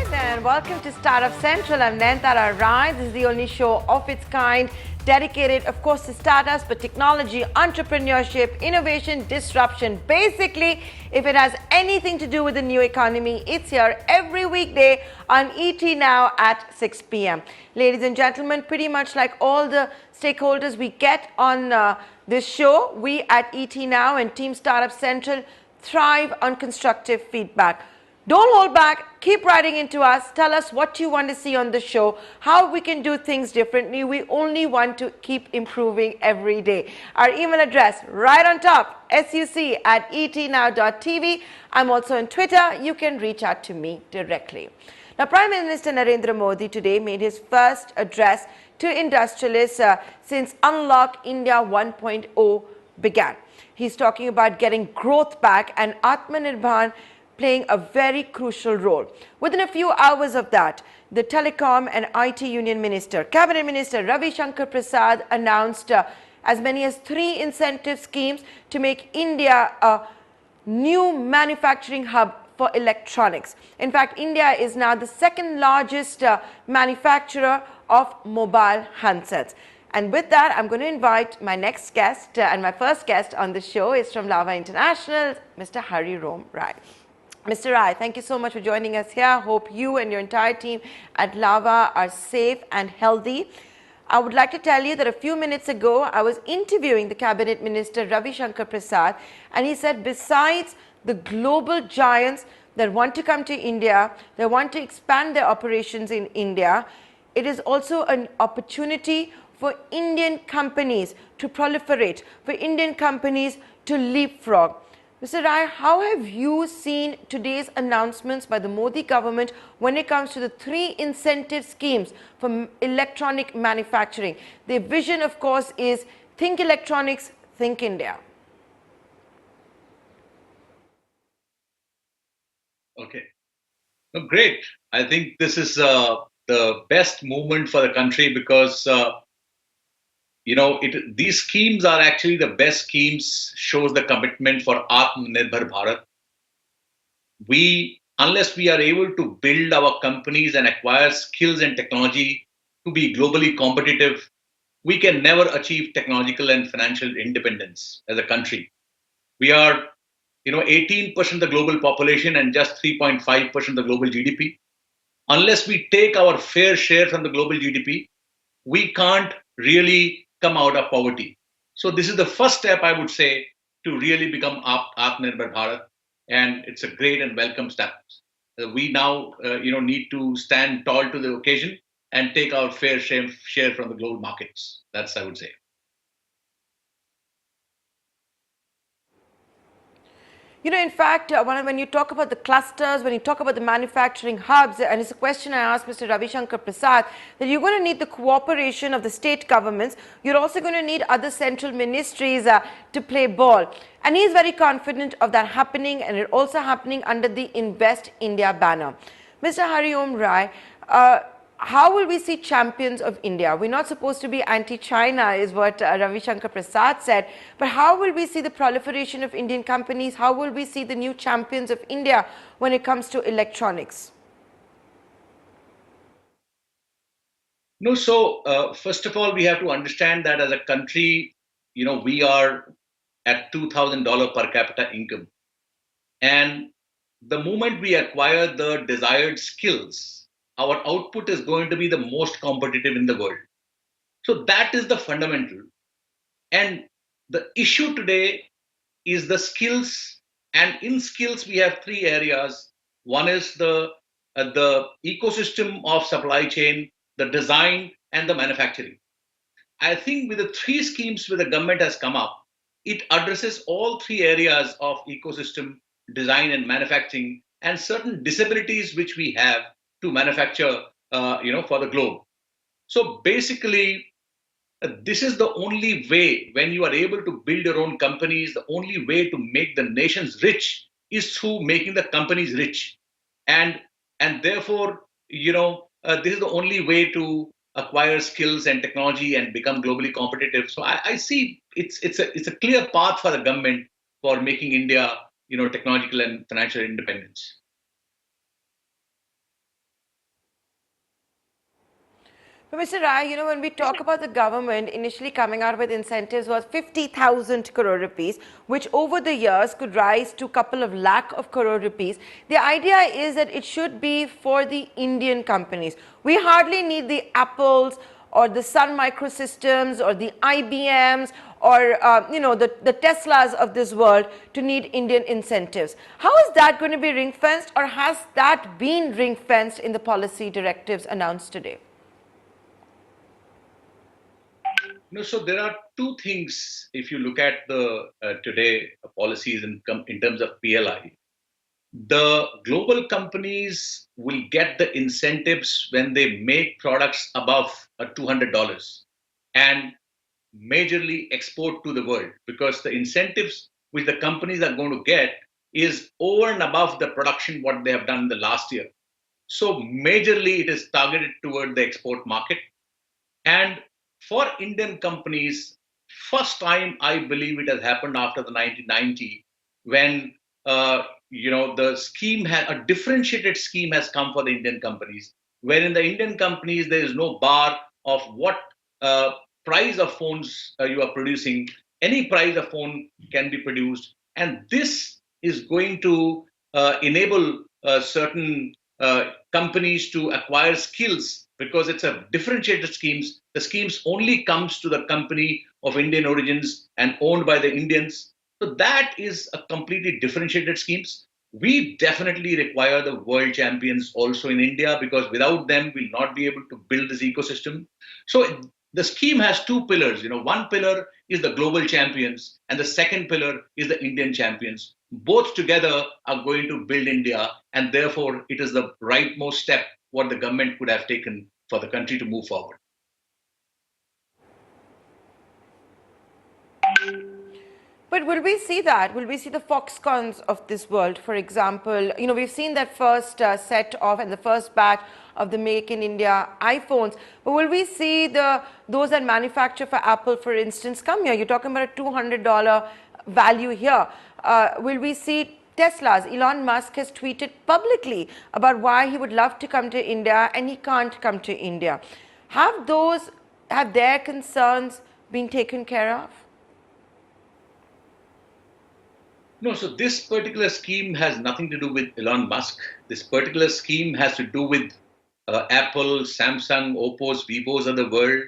Hi there, and welcome to Startup Central. I'm Nayantara. This is the only show of its kind dedicated, of course, to startups, but technology, entrepreneurship, innovation, disruption. Basically, if it has anything to do with the new economy, it's here every weekday on ET Now at 6 p.m. Ladies and gentlemen, pretty much like all the stakeholders we get on this show, we at ET Now and Team Startup Central thrive on constructive feedback. Don't hold back. Keep writing into us. Tell us what you want to see on the show, how we can do things differently. We only want to keep improving every day. Our email address right on top, suc@etnow.tv. I'm also on Twitter. You can reach out to me directly. Now, Prime Minister Narendra Modi today made his first address to industrialists since Unlock India 1.0 began. He's talking about getting growth back and Aatma Nirbhar playing a very crucial role. Within a few hours of that, the Telecom and IT Union Minister, Cabinet Minister Ravi Shankar Prasad announced as many as 3 incentive schemes to make India a new manufacturing hub for electronics. In fact, India is now the second largest manufacturer of mobile handsets. And with that, I'm going to invite my next guest, and my first guest on the show is from Lava International, Mr. Hari Om Rai. Mr. Rai, thank you so much for joining us here. Hope you and your entire team at Lava are safe and healthy. I would like to tell you that a few minutes ago, I was interviewing the Cabinet Minister Ravi Shankar Prasad, and he said besides the global giants that want to come to India, they want to expand their operations in India, it is also an opportunity for Indian companies to proliferate, for Indian companies to leapfrog. Mr. Rai, how have you seen today's announcements by the Modi government when it comes to the 3 incentive schemes for electronic manufacturing? Their vision, of course, is think electronics, think India. Okay. No, great. I think this is the best movement for the country because these schemes are actually the best schemes. Shows the commitment for Atma Nirbhar Bharat. Unless we are able to build our companies and acquire skills and technology to be globally competitive, we can never achieve technological and financial independence as a country. We are 18% of the global population and just 3.5% of the global GDP. Unless we take our fair share from the global GDP, we can't really come out of poverty. So this is the first step, I would say, to really become Atmanirbhar Bharat, and it's a great and welcome step. We now, need to stand tall to the occasion and take our fair share from the global markets. That's, I would say. In fact, when you talk about the clusters, when you talk about the manufacturing hubs, and it's a question I asked Mr. Ravi Shankar Prasad, that you're going to need the cooperation of the state governments. You're also going to need other central ministries to play ball. And he's very confident of that happening, and it also happening under the Invest India banner. Mr. Hari Om Rai, how will we see champions of India? We're not supposed to be anti-China, is what Ravi Shankar Prasad said. But how will we see the proliferation of Indian companies? How will we see the new champions of India when it comes to electronics? No, so first of all, we have to understand that as a country, we are at $2,000 per capita income. And the moment we acquire the desired skills, our output is going to be the most competitive in the world. So that is the fundamental. And the issue today is the skills. And in skills, we have 3 areas. One is the ecosystem of supply chain, the design, and the manufacturing. I think with the 3 schemes where the government has come up, it addresses all 3 areas of ecosystem, design, and manufacturing, and certain disabilities which we have to manufacture, for the globe. So basically, this is the only way when you are able to build your own companies, the only way to make the nations rich is through making the companies rich. And therefore, this is the only way to acquire skills and technology and become globally competitive. So I see it's a clear path for the government for making India, technological and financial independence. But Mr. Rai, you know, when we talk about the government initially coming out with incentives was 50,000 crore rupees, which over the years could rise to a couple of lakh of crore rupees. The idea is that it should be for the Indian companies. We hardly need the Apples or the Sun Microsystems or the IBMs or you know, the Teslas of this world to need Indian incentives. How is that going to be ring fenced, or has that been ring fenced in the policy directives announced today? No, so there are two things if you look at the today policies in terms of PLI. The global companies will get the incentives when they make products above $200 and majorly export to the world, because the incentives which the companies are going to get is over and above the production what they have done in the last year. So majorly it is targeted toward the export market. And for Indian companies, first time I believe it has happened after the 1990, when the scheme had a differentiated scheme has come for the Indian companies, where in the Indian companies there is no bar of what uh, price of phones you are producing. Any price of phone can be produced, and this is going to enable certain companies to acquire skills, because it's a differentiated schemes. The schemes only comes to the company of Indian origins and owned by the Indians. So that is a completely differentiated schemes. We definitely require the world champions also in India, because without them we'll not be able to build this ecosystem. So the scheme has two pillars. One pillar is the global champions, and the second pillar is the Indian champions. Both together are going to build India, and therefore it is the rightmost step what the government could have taken for the country to move forward. But will we see that? Will we see the Foxcons of this world, for example? You know, we've seen that first set of and the first batch of the Make in India iPhones. But will we see those that manufacture for Apple, for instance, come here? You're talking about a $200 value here. Will we see Teslas? Elon Musk has tweeted publicly about why he would love to come to India and he can't come to India. Have their concerns been taken care of? No, so this particular scheme has nothing to do with Elon Musk. This particular scheme has to do with Apple, Samsung, Oppo's, Vivo's of the world.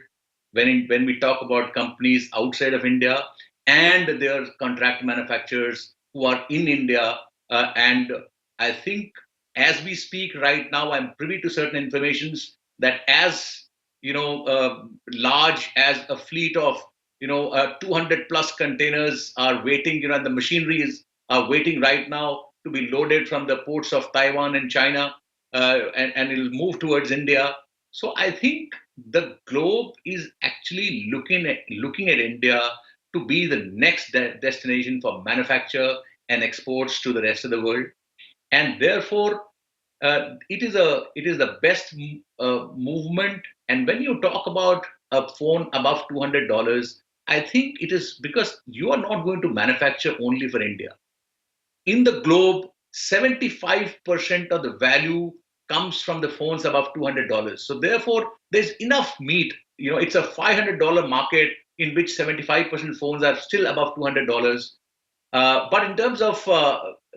When we talk about companies outside of India and their contract manufacturers who are in India, and I think as we speak right now, I'm privy to certain informations that as large as a fleet of 200 plus containers are waiting, and the machineries are waiting right now to be loaded from the ports of Taiwan and China, and it'll move towards India. So I think the globe is actually looking at India to be the next destination for manufacture and exports to the rest of the world, and therefore it is the best movement. And when you talk about a phone above $200, I think it is because you are not going to manufacture only for India. In the globe, 75% of the value comes from the phones above $200. So therefore, there's enough meat. It's a $500 market in which 75% phones are still above $200. But in terms of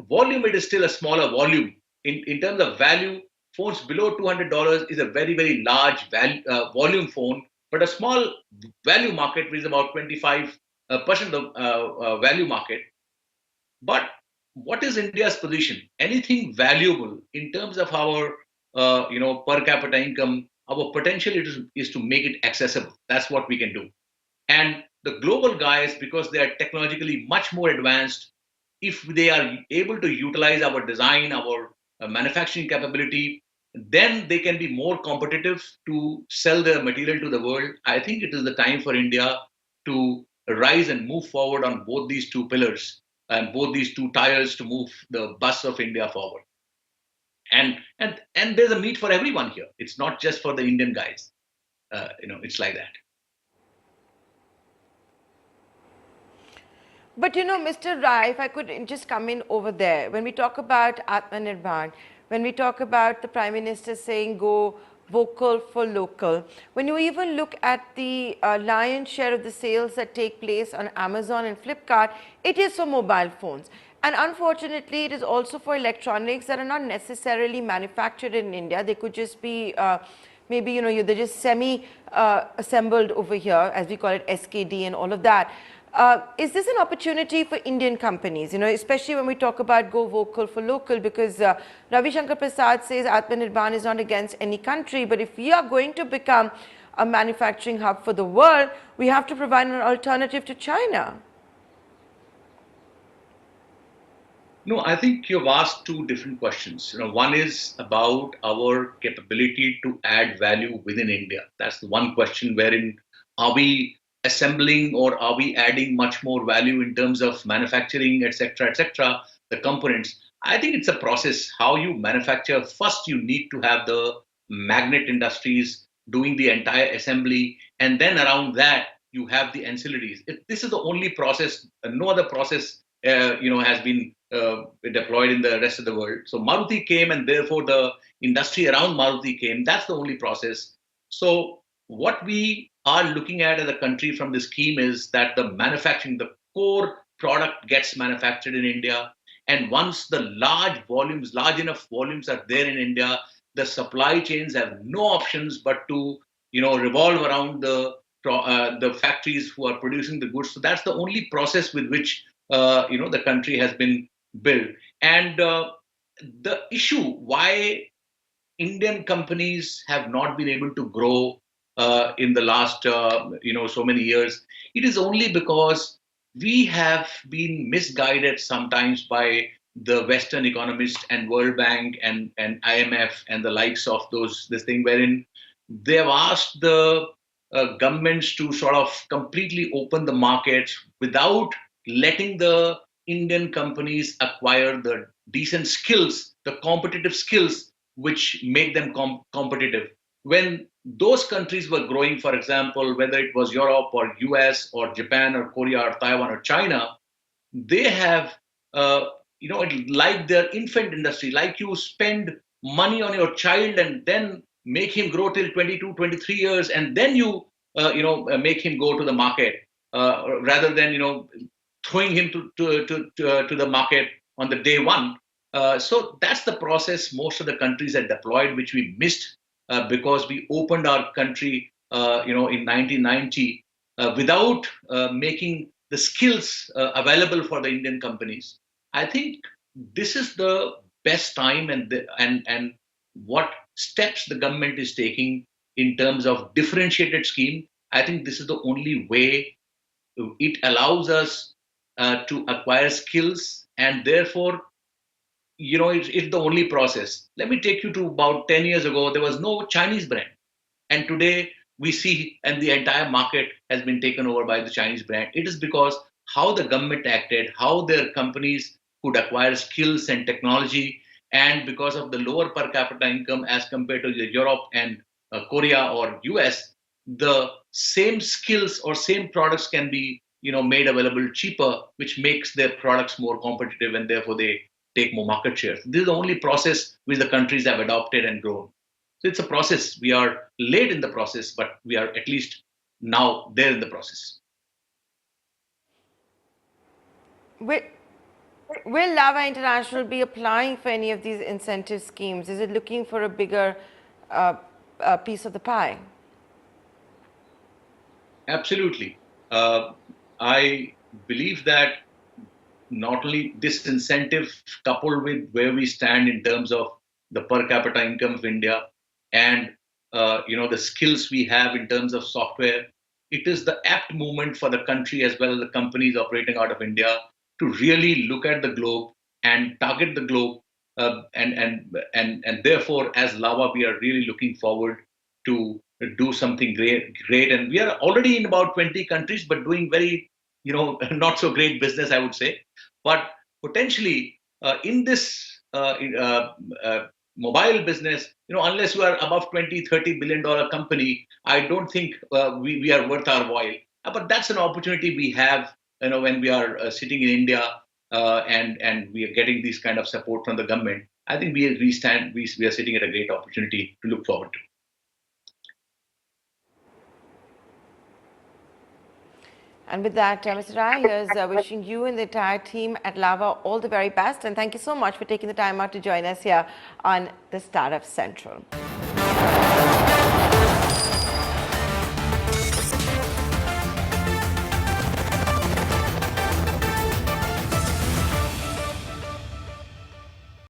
volume, it is still a smaller volume. In terms of value, phones below $200 is a very, very large volume phone, but a small value market, which is about 25% of the value market. But what is India's position? Anything valuable in terms of our per capita income, our potential is to make it accessible. That's what we can do. And the global guys, because they are technologically much more advanced, if they are able to utilize our design, our manufacturing capability, then they can be more competitive to sell their material to the world. I think it is the time for India to rise and move forward on both these two pillars and both these two tires to move the bus of India forward. And there's a meat for everyone here. It's not just for the Indian guys. It's like that. But you know, Mr. Rai, if I could just come in over there, when we talk about Atmanirbhar, when we talk about the Prime Minister saying go vocal for local. When you even look at the lion's share of the sales that take place on Amazon and Flipkart, it is for mobile phones. And unfortunately, it is also for electronics that are not necessarily manufactured in India. They could just be maybe, they're just semi-assembled over here, as we call it, SKD and all of that. Is this an opportunity for Indian companies, especially when we talk about go vocal for local, because Ravi Shankar Prasad says Atmanirbhar is not against any country, but if we are going to become a manufacturing hub for the world, we have to provide an alternative to China. No, I think you've asked two different questions. One is about our capability to add value within India. That's the one question wherein are we assembling or are we adding much more value in terms of manufacturing, etc., the components. I think it's a process. How you manufacture, first you need to have the magnet industries doing the entire assembly, and then around that you have the ancillaries. This is the only process. No other process has been deployed in the rest of the world. So Maruti came, and therefore the industry around Maruti came. That's the only process. So what we are looking at as a country from this scheme is that the manufacturing, the core product gets manufactured in India. And once the large enough volumes are there in India, the supply chains have no options but to, revolve around the factories who are producing the goods. So that's the only process with which the country has been built. And the issue why Indian companies have not been able to grow in the last so many years, it is only because we have been misguided sometimes by the Western economists and World Bank and IMF and the likes of this thing, wherein they have asked the governments to sort of completely open the markets without letting the Indian companies acquire the decent skills, the competitive skills which make them competitive. When those countries were growing, for example, whether it was Europe or US or Japan or Korea or Taiwan or China, they have, like their infant industry, like you spend money on your child and then make him grow till 22, 23 years, and then you, make him go to the market rather than, throwing him to the market on the day one. So that's the process most of the countries had deployed, which we missed because we opened our country, in 1990 without making the skills available for the Indian companies. I think this is the best time, and what steps the government is taking in terms of differentiated scheme. I think this is the only way it allows us to acquire skills, and therefore, it's the only process. Let me take you to about 10 years ago. There was no Chinese brand. And today we see, and the entire market has been taken over by the Chinese brand. It is because how the government acted, how their companies could acquire skills and technology, and because of the lower per capita income as compared to Europe and Korea or US, the same skills or same products can be made available cheaper, which makes their products more competitive, and therefore they take more market share. This is the only process which the countries have adopted and grown. So it's a process. We are late in the process, but we are at least now there in the process. Will, will Lava International be applying for any of these incentive schemes? Is it looking for a bigger piece of the pie? Absolutely. I believe that not only this incentive coupled with where we stand in terms of the per capita income of India and the skills we have in terms of software, it is the apt moment for the country as well as the companies operating out of India to really look at the globe and target the globe, and therefore, as Lava, we are really looking forward to do something great. And we are already in about 20 countries, but doing very, not so great business, I would say. But potentially in this mobile business, unless you are above 20-30 billion dollar company, I don't think we are worth our while. But that's an opportunity we have, when we are sitting in India and we are getting this kind of support from the government. I think we are sitting at a great opportunity to look forward to. And with that, Mr. Rai, here's wishing you and the entire team at Lava all the very best. And thank you so much for taking the time out to join us here on the Startup Central.